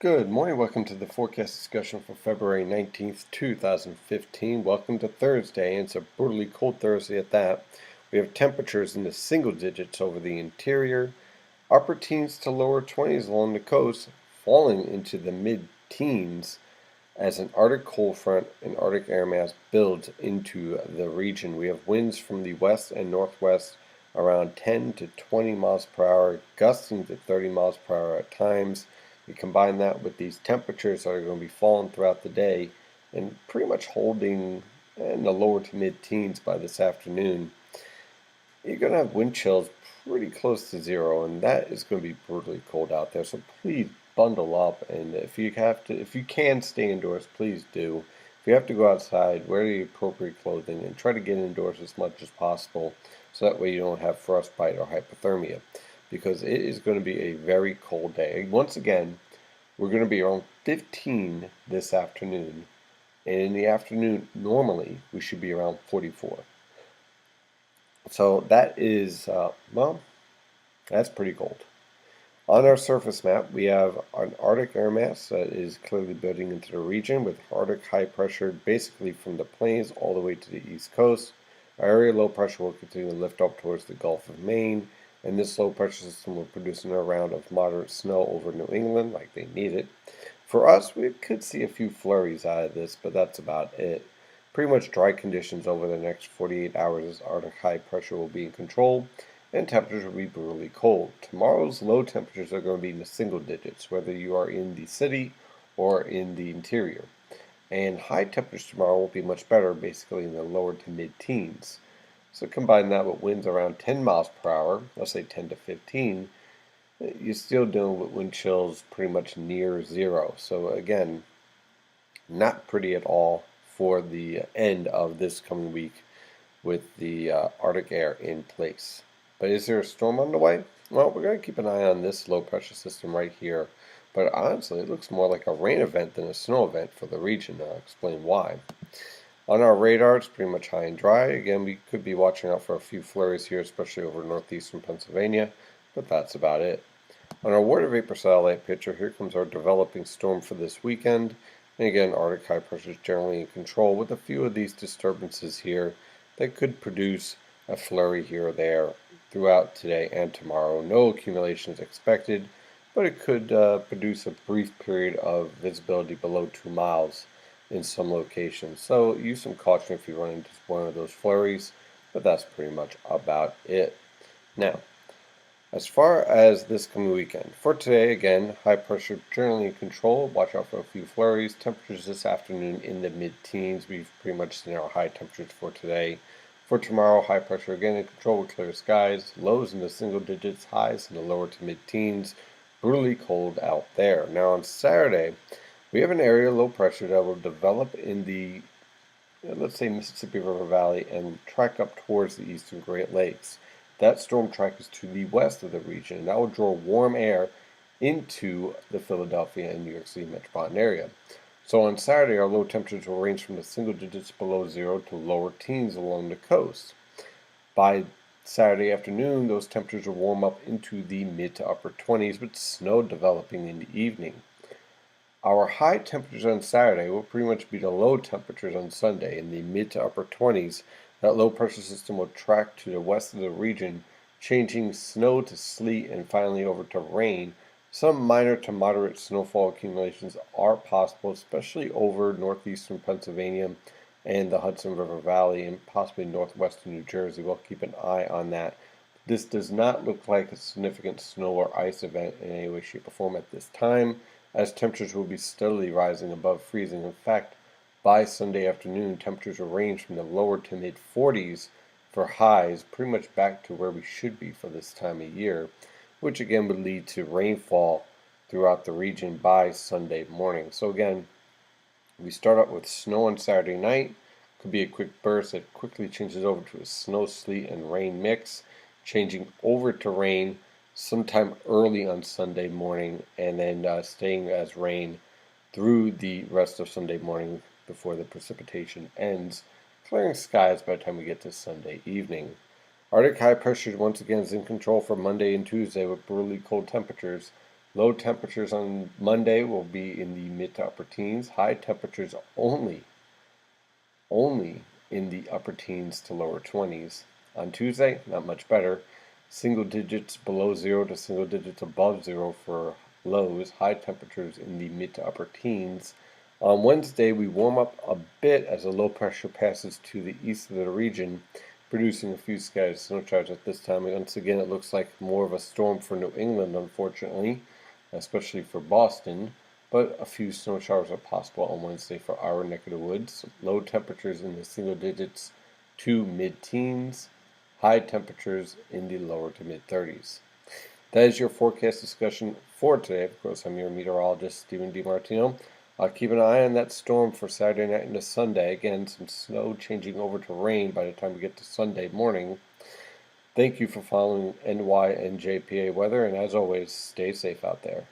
Good morning. Welcome to the forecast discussion for February 19th, 2015. Welcome to Thursday, and it's a brutally cold Thursday at that. We have temperatures in the single digits over the interior, upper teens to lower 20s along the coast, falling into the mid-teens as an Arctic cold front and Arctic air mass builds into the region. We have winds from the west and northwest around 10 to 20 miles per hour, gusting to 30 miles per hour at times. You combine that with these temperatures that are going to be falling throughout the day and pretty much holding in the lower to mid-teens by this afternoon. You're going to have wind chills pretty close to zero, and that is going to be brutally cold out there. So please bundle up, and if you can stay indoors, please do. If you have to go outside, wear the appropriate clothing and try to get indoors as much as possible, so that way you don't have frostbite or hypothermia, because it is going to be a very cold day. Once again, we're going to be around 15 this afternoon, and in the afternoon, normally, we should be around 44. So that is, well, that's pretty cold. On our surface map, we have an Arctic air mass that is clearly building into the region with Arctic high pressure basically from the plains all the way to the east coast. Our area low pressure will continue to lift up towards the Gulf of Maine, and this low pressure system will produce another round of moderate snow over New England like they need it. For us, we could see a few flurries out of this, but that's about it. Pretty much dry conditions over the next 48 hours as Arctic high pressure will be in control, and temperatures will be brutally cold. Tomorrow's low temperatures are going to be in the single digits, whether you are in the city or in the interior. And high temperatures tomorrow will be much better, basically in the lower to mid-teens. So combine that with winds around 10 miles per hour, let's say 10 to 15, you're still dealing with wind chills pretty much near zero. So again, not pretty at all for the end of this coming week with the Arctic air in place. But is there a storm on the way? Well, we're going to keep an eye on this low pressure system right here. But honestly, it looks more like a rain event than a snow event for the region. I'll explain why. On our radar, it's pretty much high and dry. Again, we could be watching out for a few flurries here, especially over northeastern Pennsylvania, but that's about it. On our water vapor satellite picture, here comes our developing storm for this weekend. And again, Arctic high pressure is generally in control with a few of these disturbances here that could produce a flurry here or there throughout today and tomorrow. No accumulation is expected, but it could produce a brief period of visibility below 2 miles in some locations. So use some caution if you run into one of those flurries, but that's pretty much about it. Now, as far as this coming weekend, for today, again, high pressure generally in control. Watch out for a few flurries. Temperatures this afternoon in the mid-teens. We've pretty much seen our high temperatures for today. For tomorrow, high pressure again in control with clear skies. Lows in the single digits, highs in the lower to mid-teens. Brutally cold out there. Now on Saturday, we have an area low pressure that will develop in the, let's say, Mississippi River Valley and track up towards the eastern Great Lakes. That storm track is to the west of the region, and that will draw warm air into the Philadelphia and New York City metropolitan area. So on Saturday, our low temperatures will range from the single digits below zero to lower teens along the coast. By Saturday afternoon, those temperatures will warm up into the mid to upper 20s, with snow developing in the evening. Our high temperatures on Saturday will pretty much be the low temperatures on Sunday in the mid to upper 20s. That low pressure system will track to the west of the region, changing snow to sleet and finally over to rain. Some minor to moderate snowfall accumulations are possible, especially over northeastern Pennsylvania and the Hudson River Valley and possibly northwestern New Jersey. We'll keep an eye on that. This does not look like a significant snow or ice event in any way, shape, or form at this time, as temperatures will be steadily rising above freezing. In fact, by Sunday afternoon, temperatures will range from the lower to mid 40s for highs, pretty much back to where we should be for this time of year, which again would lead to rainfall throughout the region by Sunday morning. So again, we start out with snow on Saturday night. Could be a quick burst that quickly changes over to a snow, sleet, and rain mix, changing over to rain sometime early on Sunday morning, and then staying as rain through the rest of Sunday morning before the precipitation ends, clearing skies by the time we get to Sunday evening. Arctic high pressure once again is in control for Monday and Tuesday with brutally cold temperatures. Low temperatures on Monday will be in the mid to upper teens. High temperatures only in the upper teens to lower 20s. On Tuesday, not much better. Single digits below zero to single digits above zero for lows. High temperatures in the mid to upper teens. On Wednesday, we warm up a bit as a low pressure passes to the east of the region, producing a few scattered snow showers at this time. Once again, it looks like more of a storm for New England, unfortunately, especially for Boston, but a few snow showers are possible on Wednesday for our neck of the woods. Low temperatures in the single digits to mid-teens, high temperatures in the lower to mid-30s. That is your forecast discussion for today. Of course, I'm your meteorologist, Stephen DiMartino. I'll keep an eye on that storm for Saturday night into Sunday. Again, some snow changing over to rain by the time we get to Sunday morning. Thank you for following NYNJPA weather, and as always, stay safe out there.